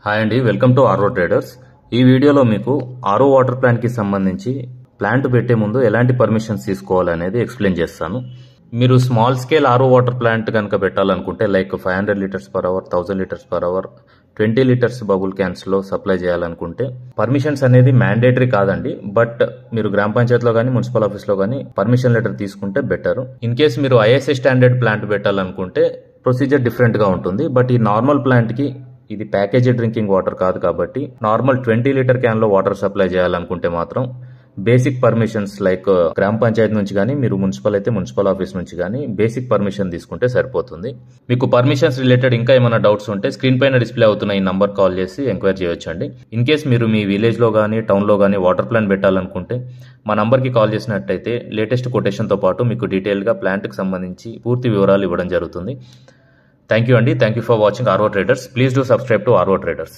Hi అండి, welcome to RO traders. ఈ వీడియోలో మీకు ఆర్ఓ వాటర్ ప్లాంట్ కి సంబంధించి ప్లాంట్ పెట్టే ముందు ఎలాంటి పర్మిషన్స్ తీసుకోవాలనేది ఎక్స్ప్లెయిన్ చేస్తాను. మీరు small scale RO water plant కనుక పెట్టాలనుకుంటే like 500 litres per hour, 1000 litres per hour, 20 litres bubble cans లో సప్లై చేయాలనుకుంటే పర్మిషన్స్ అనేది మ్యాండేటరీ కాదండి. బట్ మీరు గ్రామ పంచాయతీలో కానీ మున్సిపల్ ఆఫీస్లో కానీ పర్మిషన్ లెటర్ తీసుకుంటే బెటర్. ఇన్ కేస్ మీరు ఐఎస్ఐ స్టాండర్డ్ ప్లాంట్ పెట్టాలనుకుంటే ప్రొసీజర్ డిఫరెంట్ గా ఉంటుంది. బట్ ఈ నార్మల్ ప్లాంట్ కి ఇది ప్యాకేజ్ డ్రింకింగ్ వాటర్ కాదు కాబట్టి నార్మల్ 20 లీటర్ క్యాన్ లో వాటర్ సప్లై చేయాలనుకుంటే మాత్రం బేసిక్ పర్మిషన్స్ లైక్ గ్రామ పంచాయతీ నుంచి కానీ మీరు మున్సిపల్ అయితే మున్సిపల్ ఆఫీస్ నుంచి కానీ బేసిక్ పర్మిషన్ తీసుకుంటే సరిపోతుంది. మీకు పర్మిషన్స్ రిలేటెడ్ ఇంకా ఏమైనా డౌట్స్ ఉంటే స్క్రీన్ పైన డిస్ప్లే అవుతున్న ఈ నంబర్ కాల్ చేసి ఎంక్వైరీ చేయొచ్చండి. ఇన్ కేస్ మీరు మీ విలేజ్ లో కానీ టౌన్ లో కానీ వాటర్ ప్లాంట్ పెట్టాలనుకుంటే మా నంబర్ కి కాల్ చేసినట్టయితే లేటెస్ట్ కొటేషన్ తో పాటు మీకు డీటెయిల్ గా ప్లాంట్ కి సంబంధించి పూర్తి వివరాలు ఇవ్వడం జరుగుతుంది. Thank you, Andy. Thank you for watching RO Traders. Please do subscribe to RO Traders.